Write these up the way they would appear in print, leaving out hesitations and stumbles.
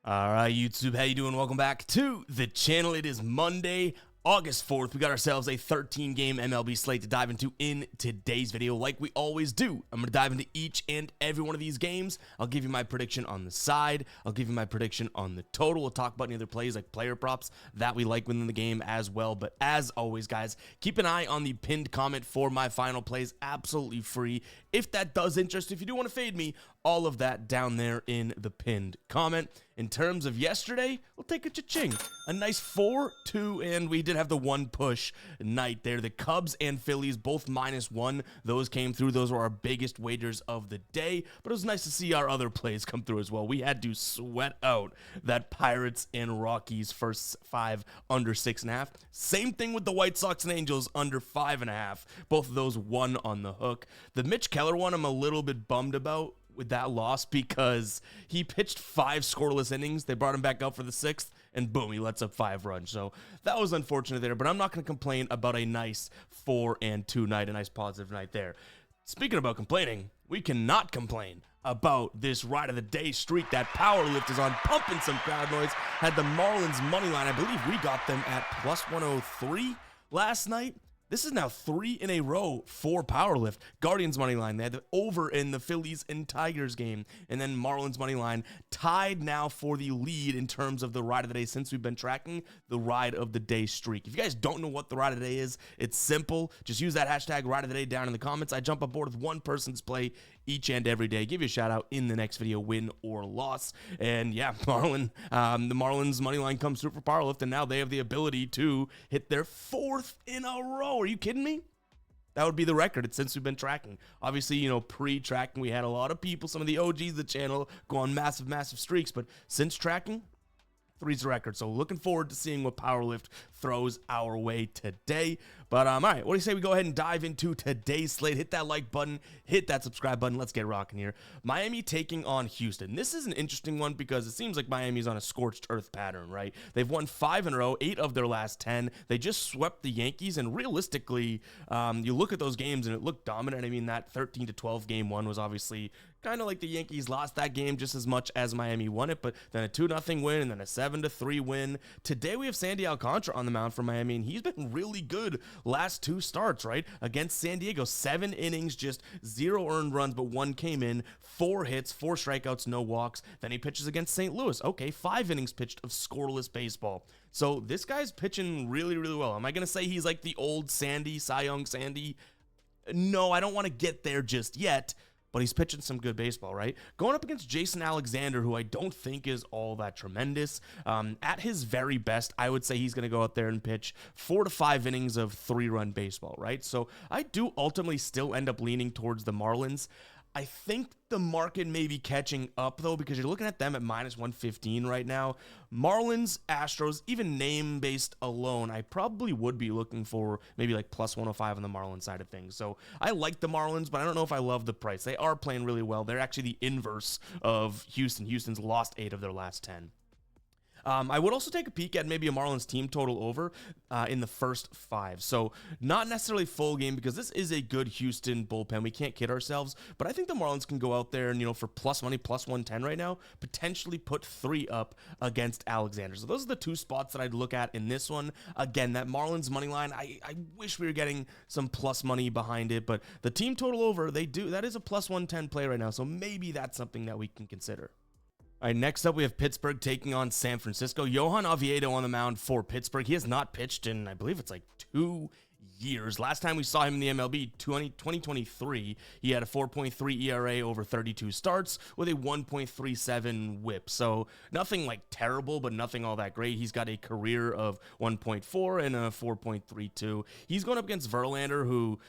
All right, YouTube, how you doing? Welcome back to the channel. It is Monday, August 4th. We got ourselves a 13-game MLB slate to dive into in today's video. Like we always do, I'm going to dive into each and every one of these games. I'll give you my prediction on the side. I'll give you my prediction on the total. We'll talk about any other plays like player props that we like within the game as well. But as always, guys, keep an eye on the pinned comment for my final plays. Absolutely free. If that does interest, if you do want to fade me, all of that down there in the pinned comment. In terms of yesterday, we'll take a cha-ching. A nice 4-2, and we did have the one push night there. The Cubs and Phillies, both -1. Those came through. Those were our biggest wagers of the day, but it was nice to see our other plays come through as well. We had to sweat out that Pirates and Rockies first 5 under 6.5. Same thing with the White Sox and Angels under 5.5. Both of those won on the hook. The Mitch Keller one, I'm a little bit bummed about with that loss because he pitched 5 scoreless innings. They brought him back up for the 6th, and boom, he lets up 5 runs. So that was unfortunate there, but I'm not going to complain about a nice 4-2 night, a nice positive night there. Speaking about complaining, we cannot complain about this ride of the day streak. That power lift is on, pumping some crowd noise. Had the Marlins money line. I believe we got them at +103 last night. This is now 3 in a row for Powerlift. Guardians money line, they had the over in the Phillies and Tigers game. And then Marlins money line tied now for the lead in terms of the ride of the day since we've been tracking the ride of the day streak. If you guys don't know what the ride of the day is, it's simple. Just use that hashtag ride of the day down in the comments. I jump aboard with one person's play each and every day. Give you a shout out in the next video, win or loss. And yeah, the Marlins money line comes through for Powerlift, and now they have the ability to hit their 4th in a row. Are you kidding me? That would be the record since we've been tracking. Obviously, pre-tracking, we had a lot of people, some of the OGs of the channel, go on massive streaks, but since tracking, 3's the record. So looking forward to seeing what Powerlift throws our way today. But all right, what do you say we go ahead and dive into today's slate? Hit that like button, hit that subscribe button. Let's get rocking here. Miami taking on Houston. This is an interesting one because it seems like Miami's on a scorched earth pattern, right? They've won 5 in a row, 8 of their last 10. They just swept the Yankees, and realistically, you look at those games and it looked dominant. I mean, that 13-12 game one was obviously kind of like the Yankees lost that game just as much as Miami won it, but then a 2-0 win and then a 7-3 win. Today we have Sandy Alcantara on the mound for Miami, and he's been really good last 2 starts, right? Against San Diego, 7 innings, just 0 earned runs, but 1 came in, 4 hits, 4 strikeouts, no walks. Then he pitches against St. Louis. Okay, 5 innings pitched of scoreless baseball. So this guy's pitching really well. Am I going to say he's like the old Sandy, Cy Young Sandy? No, I don't want to get there just yet, but he's pitching some good baseball, right? Going up against Jason Alexander, who I don't think is all that tremendous. At his very best, I would say he's going to go out there and pitch 4 to 5 innings of 3-run baseball, right? So I do ultimately still end up leaning towards the Marlins. I think the market may be catching up, though, because you're looking at them at -115 right now. Marlins, Astros, even name-based alone, I probably would be looking for maybe like +105 on the Marlins side of things. So I like the Marlins, but I don't know if I love the price. They are playing really well. They're actually the inverse of Houston. Houston's lost 8 of their last 10. I would also take a peek at maybe a Marlins team total over in the first 5. So not necessarily full game because this is a good Houston bullpen. We can't kid ourselves, but I think the Marlins can go out there and, for plus money, +110 right now, potentially put 3 up against Alexander. So those are the 2 spots that I'd look at in this one. Again, that Marlins money line, I wish we were getting some plus money behind it, but the team total over, that is a +110 play right now. So maybe that's something that we can consider. All right, next up, we have Pittsburgh taking on San Francisco. Johan Oviedo on the mound for Pittsburgh. He has not pitched in, I believe it's like 2 years. Last time we saw him in the MLB, 2023, he had a 4.3 ERA over 32 starts with a 1.37 whip. So nothing like terrible, but nothing all that great. He's got a career of 1.4 and a 4.32. He's going up against Verlander, who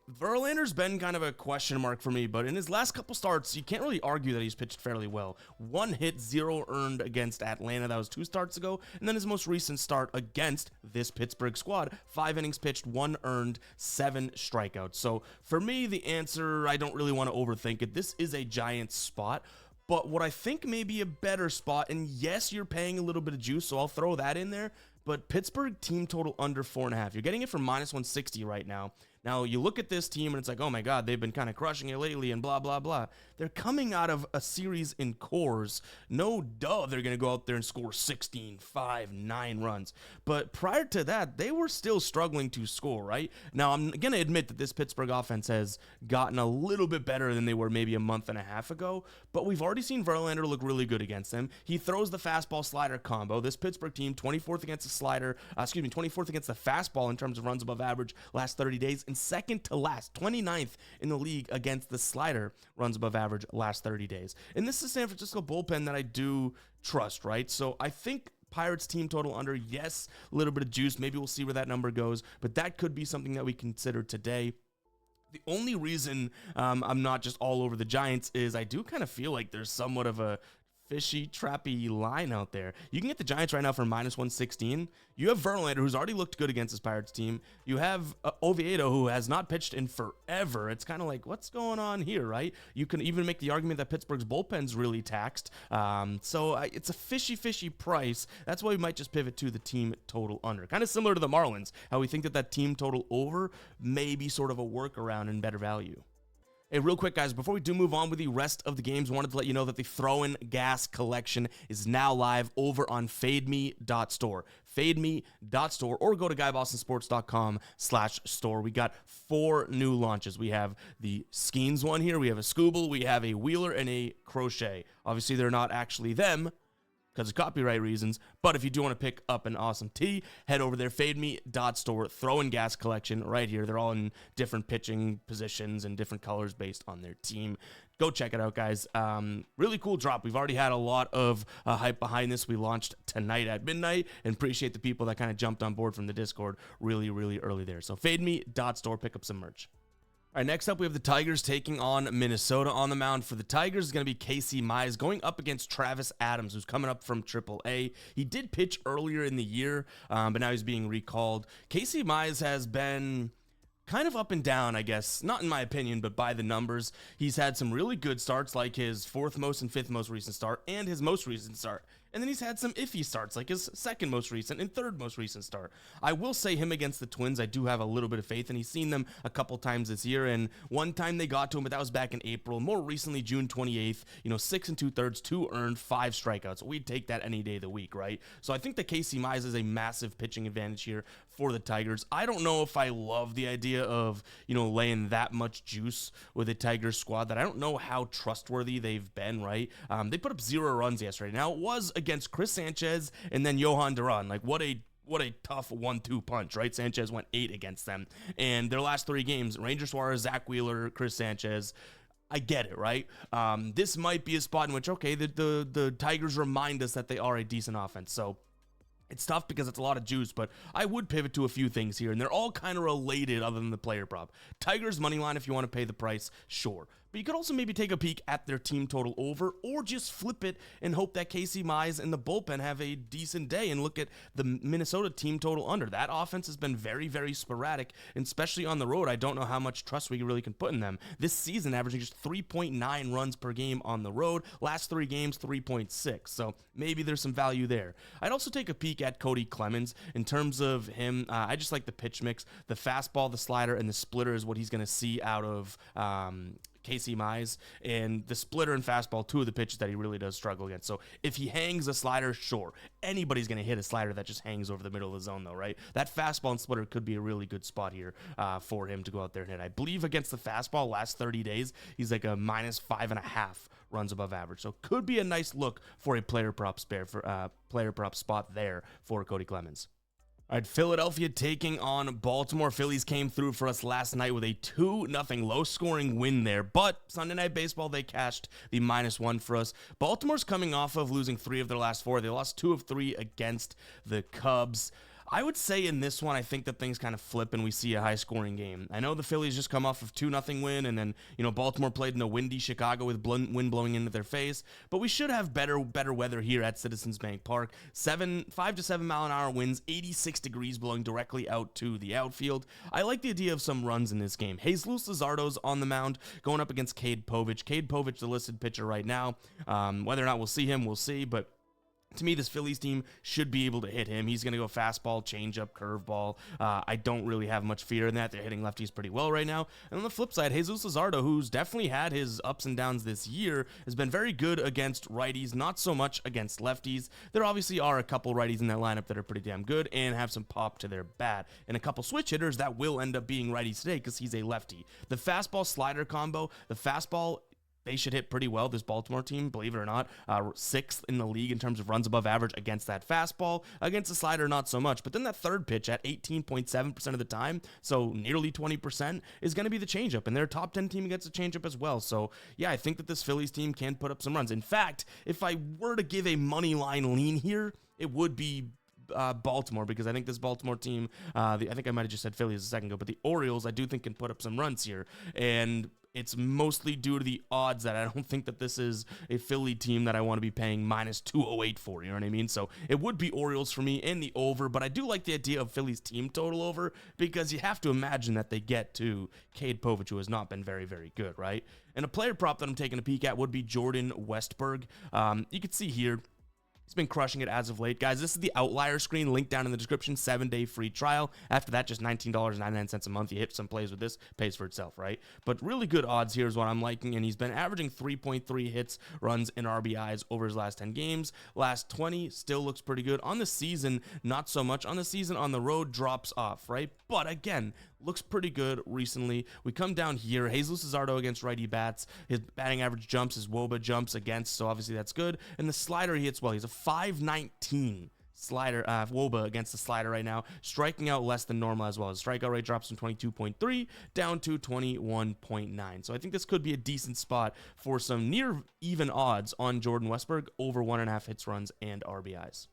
Verlander's been kind of a question mark for me, but in his last couple starts, you can't really argue that he's pitched fairly well. 1 hit, 0 earned against Atlanta. That was 2 starts ago. And then his most recent start against this Pittsburgh squad, 5 innings pitched, 1 earned, 7 strikeouts. So for me, the answer, I don't really want to overthink it. This is a giant spot. But what I think may be a better spot, and yes, you're paying a little bit of juice, so I'll throw that in there, but Pittsburgh team total under 4.5. You're getting it for -160 right now. Now, you look at this team and it's like, oh my God, they've been kind of crushing it lately and blah, blah, blah. They're coming out of a series in cores. No duh, they're going to go out there and score 16, 5, 9 runs. But prior to that, they were still struggling to score, right? Now, I'm going to admit that this Pittsburgh offense has gotten a little bit better than they were maybe a month and a half ago, but we've already seen Verlander look really good against them. He throws the fastball slider combo. This Pittsburgh team, 24th against the slider, 24th against the fastball in terms of runs above average last 30 days, and second to last, 29th in the league against the slider runs above average last 30 days. And this is San Francisco bullpen that I do trust, right? So I think Pirates team total under, yes, a little bit of juice. Maybe we'll see where that number goes, but that could be something that we consider today. The only reason I'm not just all over the Giants is I do kind of feel like there's somewhat of a fishy, trappy line out there. You can get the Giants right now for -116. You have Verlander, who's already looked good against this Pirates team. You have Oviedo, who has not pitched in forever. It's kind of like, what's going on here, right? You can even make the argument that Pittsburgh's bullpen's really taxed. It's a fishy price. That's why we might just pivot to the team total under. Kind of similar to the Marlins, how we think that team total over may be sort of a workaround and better value. Hey, real quick, guys, before we do move on with the rest of the games, I wanted to let you know that the Throwin' Gas collection is now live over on fademe.store. Fademe.store, or go to GuyBostonSports.com/store. We got 4 new launches. We have the Skeens one here. We have a Scooble. We have a Wheeler and a Crochet. Obviously, they're not actually them because of copyright reasons, but if you do want to pick up an awesome tee, head over there, fademe.store, Throwin' Gas collection right here. They're all in different pitching positions and different colors based on their team. Go check it out, guys. Really cool drop. We've already had a lot of hype behind this. We launched tonight at midnight, and appreciate the people that kind of jumped on board from the Discord really early there. So fademe.store, pick up some merch. All right, next up, we have the Tigers taking on Minnesota. On the mound for the Tigers is going to be Casey Mize going up against Travis Adams, who's coming up from AAA. He did pitch earlier in the year, but now he's being recalled. Casey Mize has been kind of up and down, I guess. Not in my opinion, but by the numbers. He's had some really good starts, like his 4th most and 5th most recent start, and his most recent start. And then he's had some iffy starts, like his 2nd most recent and 3rd most recent start. I will say him against the Twins, I do have a little bit of faith, and he's seen them a couple times this year, and one time they got to him, but that was back in April. More recently, June 28th, 6 2/3, 2 earned, 5 strikeouts. We'd take that any day of the week, right? So I think that Casey Mize is a massive pitching advantage here for the Tigers. I don't know if I love the idea of, laying that much juice with a Tigers squad that I don't know how trustworthy they've been, right? They put up 0 runs yesterday. Now, it was against Chris Sanchez and then Johan Duran. Like, what a tough 1-2 punch, right? Sanchez went 8 against them. And their last 3 games, Ranger Suarez, Zach Wheeler, Chris Sanchez. I get it, right? This might be a spot in which, okay, the Tigers remind us that they are a decent offense. So it's tough because it's a lot of juice, but I would pivot to a few things here, and they're all kind of related other than the player prop. Tigers money line, if you want to pay the price, sure. But you could also maybe take a peek at their team total over, or just flip it and hope that Casey Mize and the bullpen have a decent day and look at the Minnesota team total under. That offense has been very sporadic, and especially on the road. I don't know how much trust we really can put in them. This season, averaging just 3.9 runs per game on the road. Last 3 games, 3.6. So maybe there's some value there. I'd also take a peek at Cody Clemens. In terms of him, I just like the pitch mix. The fastball, the slider, and the splitter is what he's going to see out of Casey Mize, and the splitter and fastball, 2 of the pitches that he really does struggle against. So if he hangs a slider, sure. Anybody's going to hit a slider that just hangs over the middle of the zone, though, right? That fastball and splitter could be a really good spot here for him to go out there and hit. I believe against the fastball, last 30 days, he's like a -5.5 runs above average. So could be a nice look for a player prop spot there for Cody Clemens. All right, Philadelphia taking on Baltimore. Phillies came through for us last night with a 2-0 low-scoring win there, but Sunday Night Baseball, they cashed the -1 for us. Baltimore's coming off of losing 3 of their last 4. They lost 2 of 3 against the Cubs. I would say in this one, I think that things kind of flip and we see a high-scoring game. I know the Phillies just come off of 2-0 win, and then, Baltimore played in a windy Chicago with wind blowing into their face, but we should have better weather here at Citizens Bank Park. 5 to 7 mile an hour winds, 86 degrees blowing directly out to the outfield. I like the idea of some runs in this game. Jesus Luzardo's on the mound going up against Cade Povich. Cade Povich, the listed pitcher right now. Whether or not we'll see him, we'll see, but To me, this Phillies team should be able to hit him. He's going to go fastball, changeup, curveball. I don't really have much fear in that. They're hitting lefties pretty well right now. And on the flip side, Jesus Luzardo, who's definitely had his ups and downs this year, has been very good against righties, not so much against lefties. There obviously are a couple righties in that lineup that are pretty damn good and have some pop to their bat, and a couple switch hitters that will end up being righties today because he's a lefty. The fastball-slider combo, the fastball, they should hit pretty well. This Baltimore team, believe it or not, 6th in the league in terms of runs above average against that fastball. Against the slider, not so much. But then that third pitch at 18.7% of the time, so nearly 20%, is going to be the changeup. And their top 10 team gets a changeup as well. So, yeah, I think that this Phillies team can put up some runs. In fact, if I were to give a money line lean here, it would be Baltimore, because I think this Baltimore team, I think I might have just said Phillies a second ago, but the Orioles, I do think, can put up some runs here. And it's mostly due to the odds that I don't think that this is a Philly team that I want to be paying minus 208 for, you know what I mean? So it would be Orioles for me in the over, but I do like the idea of Philly's team total over, because you have to imagine that they get to Cade Povich, who has not been very, very good, right? And a player prop that I'm taking a peek at would be Jordan Westburg. You can see here, he's been crushing it as of late. Guys, this is the outlier screen, link down in the description, 7-day free trial. After that, just $19.99 a month. You hit some plays with this, pays for itself, right? But really good odds here is what I'm liking, and he's been averaging 3.3 hits, runs, and RBIs over his last 10 games. Last 20 still looks pretty good. On the season, not so much. On the season, on the road, drops off, right? But again, looks pretty good recently. We come down here. Jesus Luzardo against righty bats. His batting average jumps. His WOBA jumps against, so obviously that's good. And the slider he hits well. He's a 519 slider, WOBA against the slider right now, striking out less than normal as well. His strikeout rate drops from 22.3 down to 21.9. So I think this could be a decent spot for some near even odds on Jordan Westburg, over 1.5 hits, runs, and RBIs.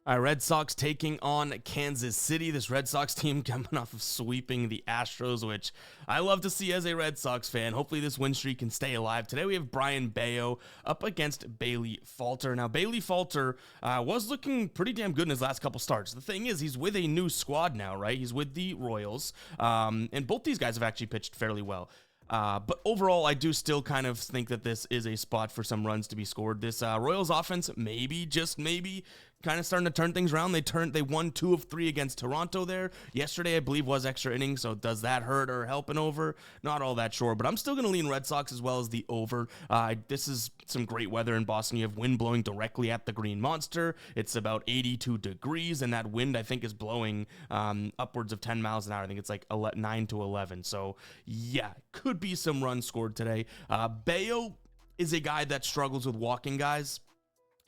All right, Red Sox taking on Kansas City. This Red Sox team coming off of sweeping the Astros, which I love to see as a Red Sox fan. Hopefully this win streak can stay alive. Today we have Brian Bayo up against Bailey Falter. Now, Bailey Falter was looking pretty damn good in his last couple starts. The thing is, he's with a new squad now, right? He's with the Royals, and both these guys have actually pitched fairly well. But overall, I do still kind of think that this is a spot for some runs to be scored. This Royals offense, maybe, just maybe, kind of starting to turn things around. They won 2 of 3 against Toronto there. Yesterday, I believe, was extra innings, so does that hurt or help an over? Not all that sure, but I'm still going to lean Red Sox as well as the over. This is some great weather in Boston. You have wind blowing directly at the Green Monster. It's about 82 degrees, and that wind, I think, is blowing upwards of 10 miles an hour. I think it's like 9 to 11, so yeah, could be some runs scored today. Bayo is a guy that struggles with walking guys,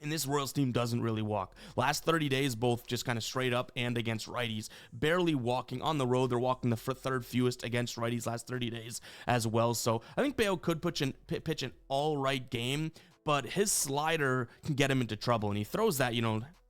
and this Royals team doesn't really walk. Last 30 days, both just kind of straight up and against righties, barely walking. On the road, they're walking the third fewest against righties last 30 days as well. So I think Bayo could pitch an all right game, but his slider can get him into trouble, and he throws that,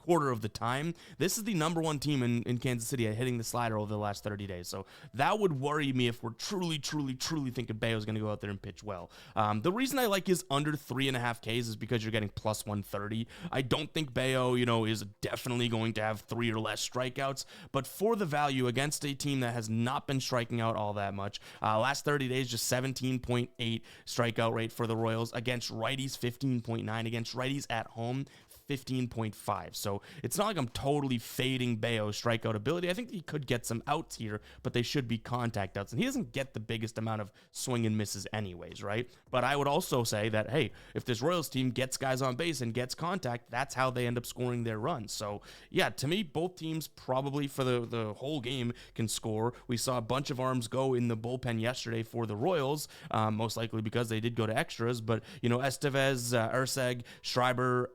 quarter of the time. This is the #1 team in Kansas City at hitting the slider over the last 30 days. So that would worry me if we're truly thinking Bayo's going to go out there and pitch well. The reason I like his under 3.5 Ks is because you're getting plus 130. I don't think Bayo, is definitely going to have 3 or less strikeouts, but for the value against a team that has not been striking out all that much, last 30 days, just 17.8 strikeout rate for the Royals. Against righties, 15.9. Against righties at home, 15.5. So it's not like I'm totally fading Bayo's strikeout ability. I think he could get some outs here, but they should be contact outs. And he doesn't get the biggest amount of swing and misses anyways, right? But I would also say that, hey, if this Royals team gets guys on base and gets contact, that's how they end up scoring their runs. So yeah, to me, both teams probably for the whole game can score. We saw a bunch of arms go in the bullpen yesterday for the Royals, most likely because they did go to extras. But, Estevez, Urseg, Schreiber,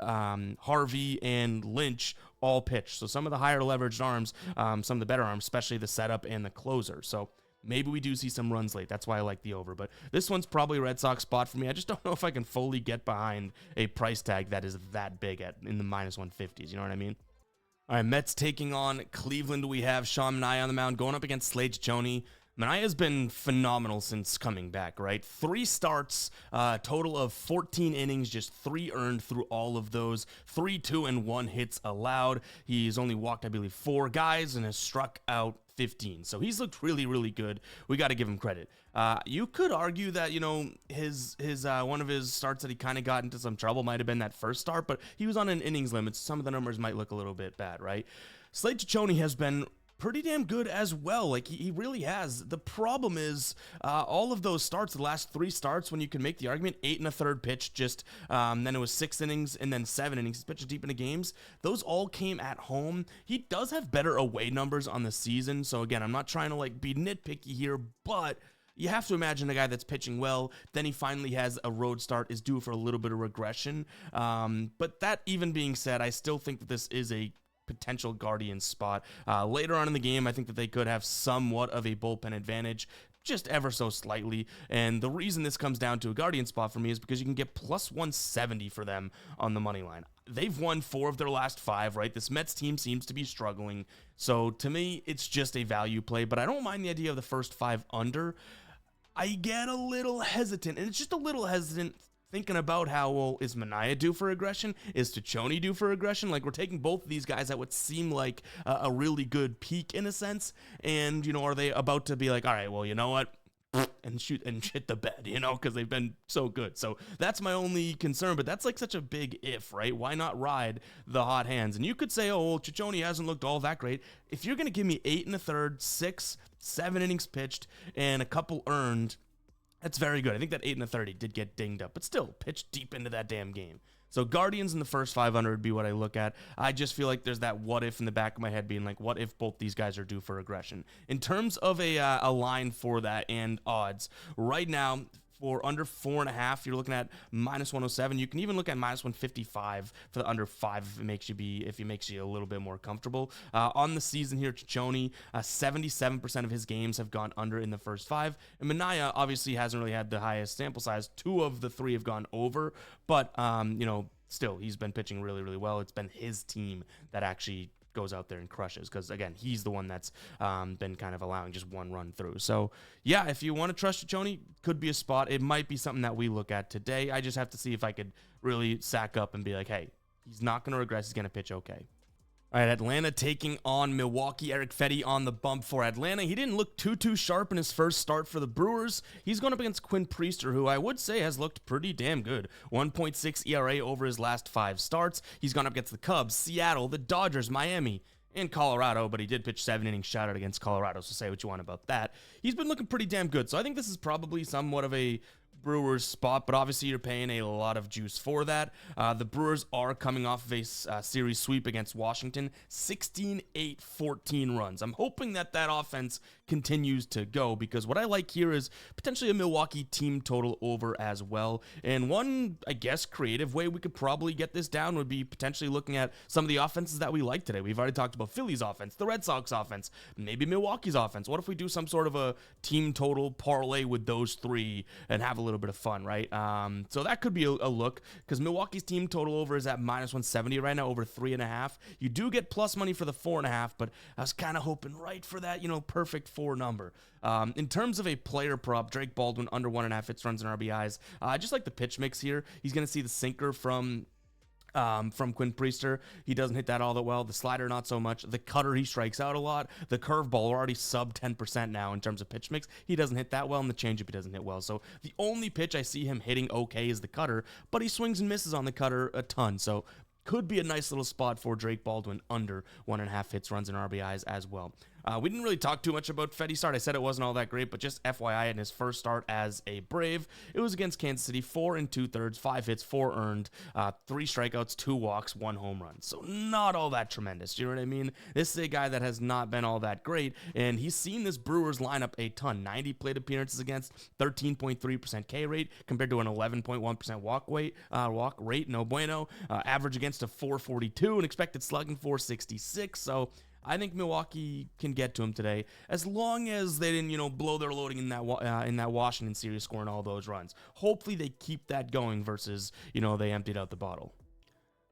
Harvey, and Lynch all pitched. So some of the higher leveraged arms, some of the better arms, especially the setup and the closer. So maybe we do see some runs late. That's why I like the over. But this one's probably a Red Sox spot for me. I just don't know if I can fully get behind a price tag that is that big in the minus 150s. You know what I mean? All right, Mets taking on Cleveland. We have Sean Nye on the mound going up against Slade Choney. Manaea's been phenomenal since coming back, right? 3 starts, total of 14 innings, just 3 earned through all of those. 3, 2, and 1 hits allowed. He's only walked, I believe, 4 guys and has struck out 15. So he's looked really, really good. We got to give him credit. You could argue that, you know, his one of his starts that he kind of got into some trouble might have been that first start, but he was on an innings limit. So some of the numbers might look a little bit bad, right? Slade Ciccone has been pretty damn good as well. Like, he really has. The problem is all of those starts, the last 3 starts, when you can make the argument, 8 1/3 pitch, just then it was 6 innings and then 7 innings. He's pitching deep into games. Those all came at home. He does have better away numbers on the season. So again, I'm not trying to like be nitpicky here, but you have to imagine a guy that's pitching well, then he finally has a road start, is due for a little bit of regression. But that even being said, I still think that this is a potential Guardian spot. Later on in the game, I think that they could have somewhat of a bullpen advantage, just ever so slightly. And the reason this comes down to a Guardian spot for me is because you can get plus 170 for them on the money line. They've won 4 of their last 5, right? This Mets team seems to be struggling. So to me, it's just a value play, but I don't mind the idea of the first 5 under. I get a little hesitant, and it's just a little hesitant thinking about how, well, is Manaea due for aggression? Is Ciccone due for aggression? Like, we're taking both of these guys at what seem like a really good peak in a sense. And, you know, are they about to be like, all right, well, you know what? And shoot and shit the bed, you know, because they've been so good. So that's my only concern, but that's like such a big if, right? Why not ride the hot hands? And you could say, oh, well, Ciccone hasn't looked all that great. If you're going to give me 8 1/3, 6, 7 innings pitched, and a couple earned, that's very good. I think that 8 1/3 did get dinged up, but still pitched deep into that damn game. So Guardians in the first 500 would be what I look at. I just feel like there's that what if in the back of my head being like, what if both these guys are due for aggression? In terms of a line for that and odds, right now, for under 4.5, you're looking at minus 107. You can even look at minus 155 for the under 5 if it makes you a little bit more comfortable. On the season here, Ciccone, 77% of his games have gone under in the first 5. And Manaea obviously hasn't really had the highest sample size. 2 of the 3 have gone over, but you know, still he's been pitching really, really well. It's been his team that actually goes out there and crushes, because again, he's the one that's been kind of allowing just 1 run through. So yeah, if you want to trust Ciccone, could be a spot. It might be something that we look at today. I just have to see if I could really sack up and be like, hey, he's not going to regress, he's going to pitch okay. All right, Atlanta taking on Milwaukee. Eric Fetty on the bump for Atlanta. He didn't look too sharp in his first start for the Brewers. He's going up against Quinn Priester, who I would say has looked pretty damn good. 1.6 ERA over his last 5 starts. He's gone up against the Cubs, Seattle, the Dodgers, Miami, and Colorado, but he did pitch 7 innings shutout against Colorado, so say what you want about that. He's been looking pretty damn good, so I think this is probably somewhat of a Brewers spot, but obviously you're paying a lot of juice for that. The Brewers are coming off of a series sweep against Washington, 16-8, 14 runs. I'm hoping that offense continues to go, because what I like here is potentially a Milwaukee team total over as well. And one, I guess, creative way we could probably get this down would be potentially looking at some of the offenses that we like today. We've already talked about Philly's offense, the Red Sox offense, maybe Milwaukee's offense. What if we do some sort of a team total parlay with those 3 and have a little bit of fun, right? So that could be a look, because Milwaukee's team total over is at minus 170 right now, over 3.5. You do get plus money for the 4.5, but I was kind of hoping right for that, you know, perfect 4 number. In terms of a player prop, Drake Baldwin under 1.5 hits, runs, and RBIs. I just like the pitch mix here. He's going to see the sinker from Quinn Priester. He doesn't hit that all that well. The slider, not so much. The cutter, he strikes out a lot. The curveball, already sub 10% now in terms of pitch mix. He doesn't hit that well, and the changeup, he doesn't hit well. So the only pitch I see him hitting okay is the cutter, but he swings and misses on the cutter a ton. So could be a nice little spot for Drake Baldwin under 1.5 hits, runs, and RBIs as well. We didn't really talk too much about Fetty's start. I said it wasn't all that great, but just FYI, in his first start as a Brave, it was against Kansas City, 4 2/3, 5 hits, 4 earned, 3 strikeouts, 2 walks, 1 home run. So not all that tremendous. You know what I mean? This is a guy that has not been all that great, and he's seen this Brewers lineup a ton. 90 plate appearances against, 13.3% K rate compared to an 11.1% walk rate. No bueno. Average against a 442 and expected slugging 466. So I think Milwaukee can get to him today, as long as they didn't, you know, blow their loading in that Washington series, scoring all those runs. Hopefully they keep that going versus, you know, they emptied out the bottle.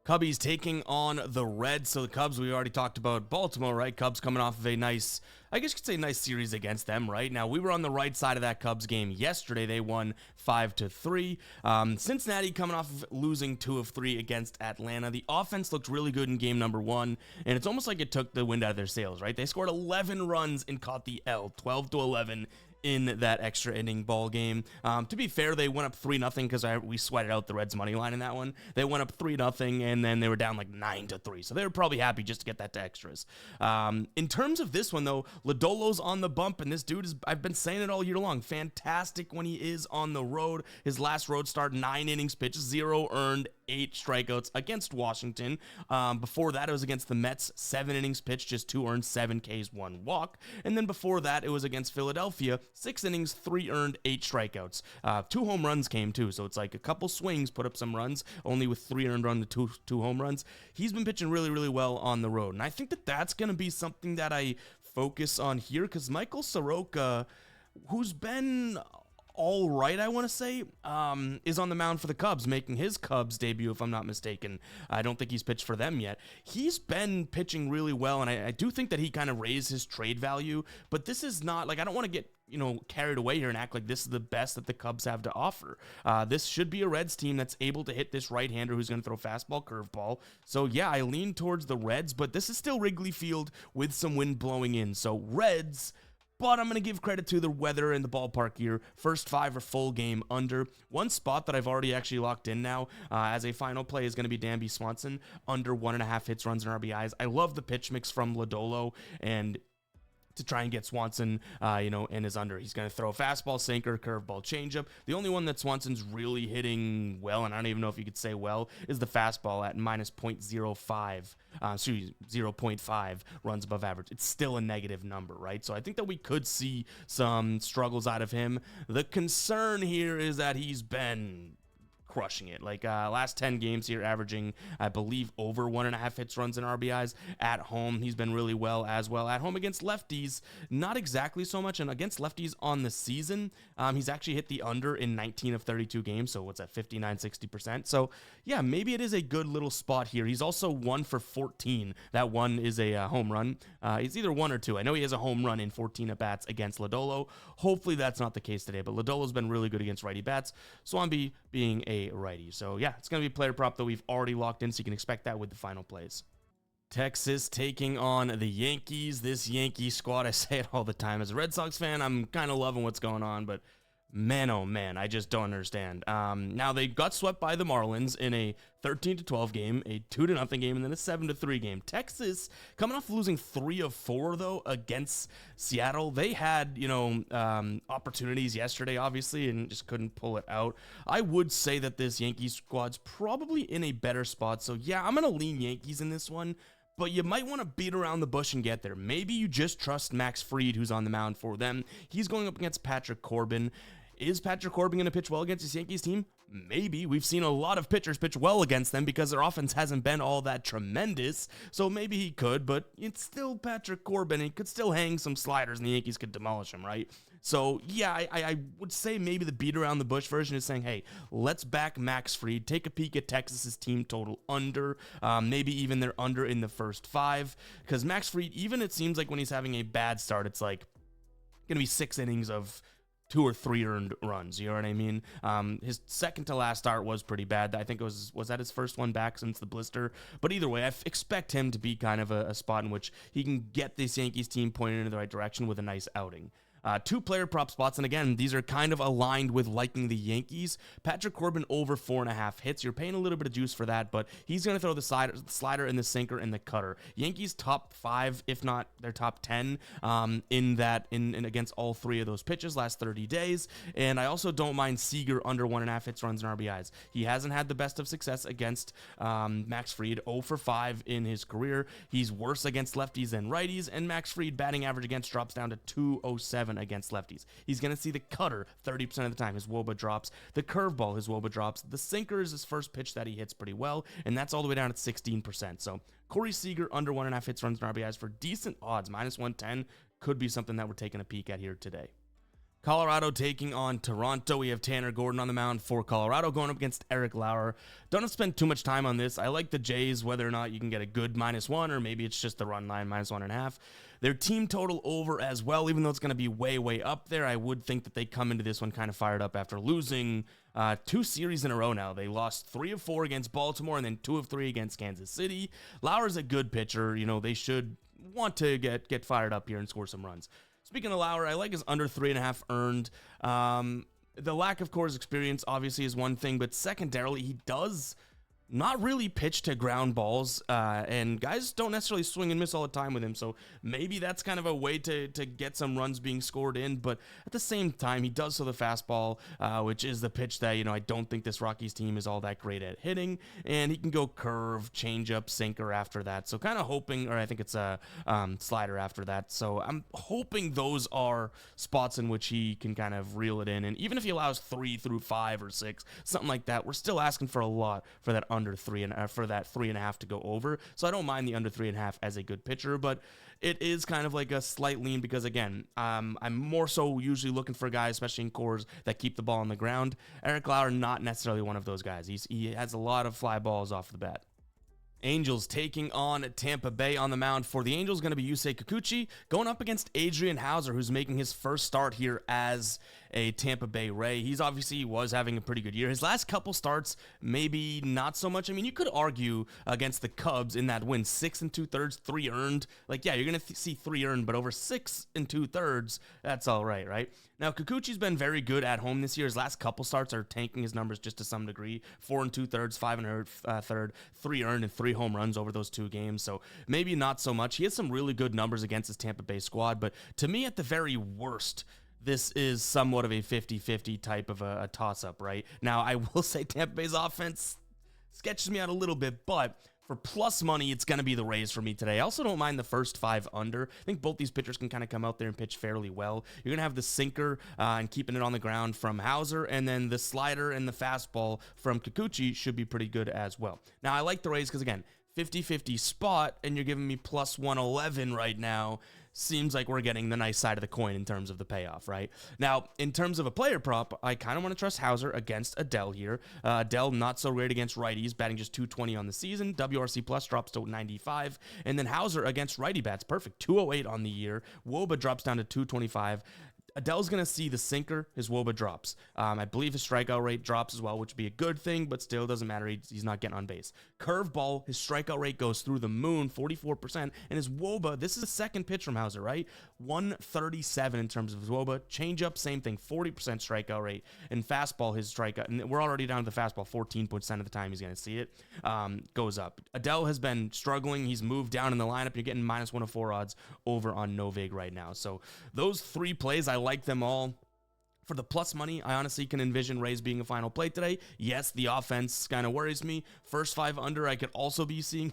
Cubbies taking on the Reds. So the Cubs, we already talked about Baltimore, right? Cubs coming off of a nice, I guess you could say nice series against them, right? Now, we were on the right side of that Cubs game yesterday. They won 5-3. Cincinnati coming off of losing 2 of 3 against Atlanta. The offense looked really good in game number 1, and it's almost like it took the wind out of their sails, right? They scored 11 runs and caught the L, 12-11. In that extra inning ball game. To be fair, they went up 3-0 because we sweated out the Reds money line in that one. They went up 3-0 and then they were down like 9-3. So they were probably happy just to get that to extras. In terms of this one though, Lodolo's on the bump, and this dude is, I've been saying it all year long, fantastic when he is on the road. His last road start, 9 innings pitched, 0 earned, 8 strikeouts against Washington. Before that, it was against the Mets, 7 innings pitched, just 2 earned, 7 Ks, 1 walk. And then before that, it was against Philadelphia, 6 innings, 3 earned, 8 strikeouts. 2 home runs came too, so it's like a couple swings put up some runs, only with 3 earned runs to 2 home runs. He's been pitching really, really well on the road, and I think that that's going to be something that I focus on here, because Michael Soroka, who's been all right, I want to say, is on the mound for the Cubs, making his Cubs debut, if I'm not mistaken. I don't think he's pitched for them yet. He's been pitching really well, and I do think that he kind of raised his trade value, but this is not, like, I don't want to get, carried away here and act like this is the best that the Cubs have to offer. This should be a Reds team that's able to hit this right-hander who's going to throw fastball, curveball. So, yeah, I lean towards the Reds, but this is still Wrigley Field with some wind blowing in. So, Reds, but I'm going to give credit to the weather in the ballpark here. First 5 are full game under. One spot that I've already actually locked in now as a final play is going to be Dansby Swanson, under 1.5 hits, runs, and RBIs. I love the pitch mix from Lodolo, and to try and get Swanson, in his under. He's going to throw a fastball, sinker, curveball, changeup. The only one that Swanson's really hitting well, and I don't even know if you could say well, is the fastball at minus 0.5 runs above average. It's still a negative number, right? So I think that we could see some struggles out of him. The concern here is that he's been crushing it. Like last 10 games here, averaging, I believe, over 1.5 hits, runs, and RBIs. At home, he's been really well as well. At home against lefties, not exactly so much. And against lefties on the season, he's actually hit the under in 19 of 32 games. So what's that, 59-60%? So yeah, maybe it is a good little spot here. He's also 1 for 14. That one is a home run. It's either 1 or 2. I know he has a home run in 14 at-bats against Lodolo. Hopefully that's not the case today, but Lodolo's been really good against righty bats. Swanby being a righty. So yeah, it's going to be a player prop that we've already locked in, so you can expect that with the final plays. Texas taking on the Yankees. This Yankee squad, I say it all the time. As a Red Sox fan, I'm kind of loving what's going on, but man, oh man, I just don't understand. Now, they got swept by the Marlins in a 13-12 game, a 2-0 game, and then a 7-3 game. Texas, coming off losing 3 of 4, though, against Seattle. They had, opportunities yesterday, obviously, and just couldn't pull it out. I would say that this Yankees squad's probably in a better spot. So, yeah, I'm going to lean Yankees in this one. But you might want to beat around the bush and get there. Maybe you just trust Max Fried, who's on the mound for them. He's going up against Patrick Corbin. Is Patrick Corbin going to pitch well against this Yankees team? Maybe. We've seen a lot of pitchers pitch well against them because their offense hasn't been all that tremendous. So maybe he could, but it's still Patrick Corbin. He could still hang some sliders and the Yankees could demolish him, right? So, yeah, I would say maybe the beat around the bush version is saying, hey, let's back Max Fried. Take a peek at Texas's team total under. Maybe even they're under in the first 5. Because Max Fried, even it seems like when he's having a bad start, it's like going to be 6 innings of 2 or 3 earned runs, you know what I mean? His second to last start was pretty bad. I think it was that his first one back since the blister? But either way, I expect him to be kind of a spot in which he can get this Yankees team pointed in the right direction with a nice outing. 2 player prop spots, and again, these are kind of aligned with liking the Yankees. Patrick Corbin over 4.5 hits. You're paying a little bit of juice for that, but he's going to throw the slider and the sinker and the cutter. Yankees top 5, if not their top 10, in against all 3 of those pitches last 30 days. And I also don't mind Seager under 1.5 hits, runs, and RBIs. He hasn't had the best of success against Max Fried, 0 for 5 in his career. He's worse against lefties than righties, and Max Fried batting average against drops down to 207 against lefties. He's going to see the cutter 30% of the time. His WOBA drops. The curveball, his WOBA drops. The sinker is his first pitch that he hits pretty well, and that's all the way down at 16%. So Corey Seager under 1.5 hits, runs, and RBIs for decent odds. Minus 110 could be something that we're taking a peek at here today. Colorado taking on Toronto. We have Tanner Gordon on the mound for Colorado going up against Eric Lauer. Don't have to spend too much time on this. I like the Jays, whether or not you can get a good -1, or maybe it's just the run line -1.5. Their team total over as well, even though it's going to be way, way up there. I would think that they come into this one kind of fired up after losing 2 series in a row now. They lost 3 of 4 against Baltimore and then 2 of 3 against Kansas City. Lauer's a good pitcher. You know, they should want to get fired up here and score some runs. Speaking of Lauer, I like his under 3.5 earned. The lack of Coors experience obviously is one thing, but secondarily, he does not really pitch to ground balls, and guys don't necessarily swing and miss all the time with him, so maybe that's kind of a way to get some runs being scored in, but at the same time, he does throw the fastball, which is the pitch that, you know, I don't think this Rockies team is all that great at hitting, and he can go curve, changeup, sinker after that, so kind of hoping, or I think it's a slider after that, so I'm hoping those are spots in which he can kind of reel it in, and even if he allows 3 through 5 or 6, something like that, we're still asking for a lot for that under 3 and for that 3.5 to go over. So I don't mind the under 3.5 as a good pitcher, but it is kind of like a slight lean because again, I'm more so usually looking for guys, especially in Coors, that keep the ball on the ground. Eric Lauer, not necessarily one of those guys. He has a lot of fly balls off the bat. Angels taking on Tampa Bay. On the mound for the Angels going to be Yusei Kikuchi going up against Adrian Hauser, who's making his first start here as a Tampa Bay Ray. He's obviously was having a pretty good year. His last couple starts, maybe not so much. I mean, you could argue against the Cubs in that win, 6 2/3, 3 earned. Like, yeah, you're going to see 3 earned, but over 6 2/3, that's all right, right? Now, Kikuchi's been very good at home this year. His last couple starts are tanking his numbers just to some degree. 4 2/3, 5 1/3, 3 earned, and 3 home runs over those 2 games. So maybe not so much. He has some really good numbers against his Tampa Bay squad, but to me, at the very worst, this is somewhat of a 50-50 type of a toss-up, right? Now, I will say Tampa Bay's offense sketches me out a little bit, but for plus money, it's going to be the Rays for me today. I also don't mind the first 5 under. I think both these pitchers can kind of come out there and pitch fairly well. You're going to have the sinker and keeping it on the ground from Hauser, and then the slider and the fastball from Kikuchi should be pretty good as well. Now, I like the Rays because, again, 50-50 spot, and you're giving me plus 111 right now. Seems like we're getting the nice side of the coin in terms of the payoff, right? Now, in terms of a player prop, I kind of want to trust Hauser against Adele here. Adele, not so great against righties, batting just 220 on the season. WRC plus drops to 95. And then Hauser against righty bats, perfect, 208 on the year. WOBA drops down to 225. Adele's going to see the sinker, his WOBA drops. I believe his strikeout rate drops as well, which would be a good thing, but still doesn't matter. He's not getting on base. Curveball, his strikeout rate goes through the moon, 44%, and his WOBA, this is the second pitch from Hauser, right? 137 in terms of his WOBA. Changeup, same thing, 40% strikeout rate. And fastball, his strikeout, and we're already down to the fastball, 14% of the time he's going to see it, goes up. Adele has been struggling. He's moved down in the lineup. You're getting -104 odds over on Novig right now. So those 3 plays, I like them all. For the plus money, I honestly can envision Rays being a final play today. Yes, the offense kind of worries me. First 5 under, I could also be seeing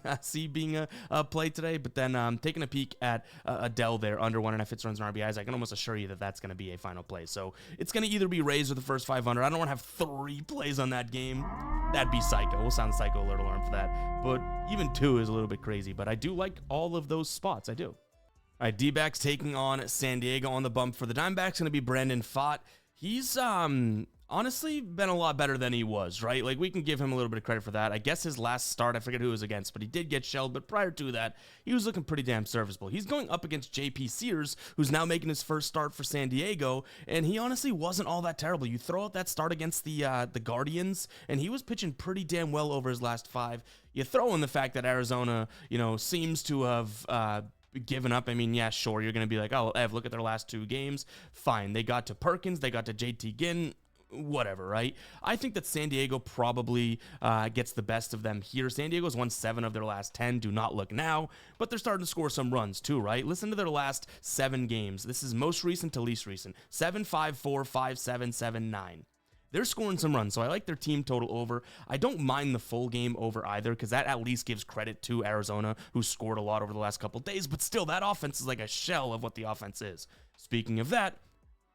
being a play today. But then taking a peek at Adele there, under 1.5 hits, runs, and RBIs, I can almost assure you that that's going to be a final play. So it's going to either be Rays or the first 5 under. I don't want to have 3 plays on that game. That'd be psycho. We'll sound psycho alert alarm for that. But even 2 is a little bit crazy. But I do like all of those spots. I do. All right, D-backs taking on San Diego. On the bump for the Diamondbacks going to be Brandon Pfaadt. He's honestly been a lot better than he was, right? Like, we can give him a little bit of credit for that. I guess his last start, I forget who he was against, but he did get shelled. But prior to that, he was looking pretty damn serviceable. He's going up against JP Sears, who's now making his first start for San Diego, and he honestly wasn't all that terrible. You throw out that start against the Guardians, and he was pitching pretty damn well over his last 5. You throw in the fact that Arizona, you know, seems to have given up. I mean, yeah, sure, you're going to be like, oh, Ev, look at their last 2 games. Fine. They got to Perkins. They got to JT Ginn. Whatever, right? I think that San Diego probably gets the best of them here. San Diego's won 7 of their last 10. Do not look now, but they're starting to score some runs too, right? Listen to their last 7 games. This is most recent to least recent. 7-5-4, 5-7, 7-9. They're scoring some runs, so I like their team total over. I don't mind the full game over either, because that at least gives credit to Arizona, who scored a lot over the last couple days, but still, that offense is like a shell of what the offense is. Speaking of that,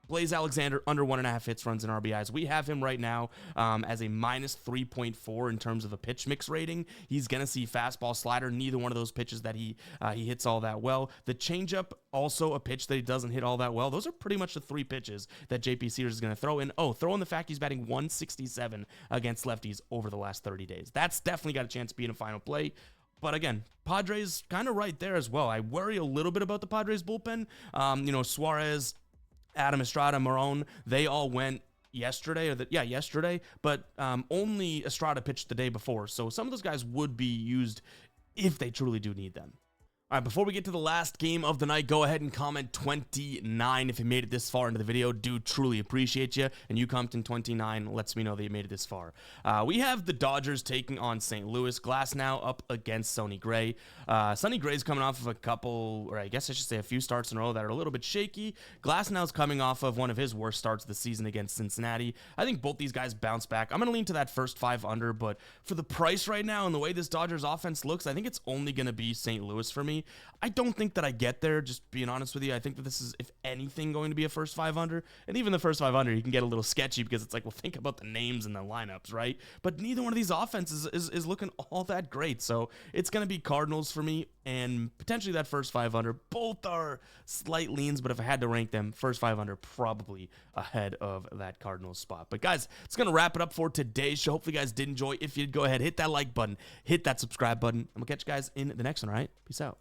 Blaze Alexander, under 1.5 hits, runs, and RBIs. We have him right now as a minus 3.4 in terms of a pitch mix rating. He's going to see fastball, slider, neither one of those pitches that he hits all that well. The changeup, also a pitch that he doesn't hit all that well. Those are pretty much the 3 pitches that JP Sears is going to throw in. Oh, throw in the fact he's batting 167 against lefties over the last 30 days. That's definitely got a chance to be in a final play. But again, Padres kind of right there as well. I worry a little bit about the Padres bullpen. Suarez, Adam Estrada, Marone, they all went yesterday, but only Estrada pitched the day before. So some of those guys would be used if they truly do need them. All right, before we get to the last game of the night, go ahead and comment 29 if you made it this far into the video. Do truly appreciate you. And you commenting 29 lets me know that you made it this far. We have the Dodgers taking on St. Louis. Glass now up against Sonny Gray. Sonny Gray's coming off of a couple, or I guess I should say a few starts in a row that are a little bit shaky. Glass now's coming off of one of his worst starts of the season against Cincinnati. I think both these guys bounce back. I'm going to lean to that first 5 under, but for the price right now and the way this Dodgers offense looks, I think it's only going to be St. Louis for me. I don't think that I get there, just being honest with you. I think that this is, if anything, going to be a first 5 under. And even the first 5 under, you can get a little sketchy because it's like, well, think about the names and the lineups, right? But neither one of these offenses is looking all that great. So it's going to be Cardinals for me and potentially that first 5 under. Both are slight leans, but if I had to rank them, first 5 under probably ahead of that Cardinals spot. But guys, it's going to wrap it up for today's show. Hopefully you guys did enjoy. If you did, go ahead, hit that like button, hit that subscribe button. I'm going to catch you guys in the next one, all right? Peace out.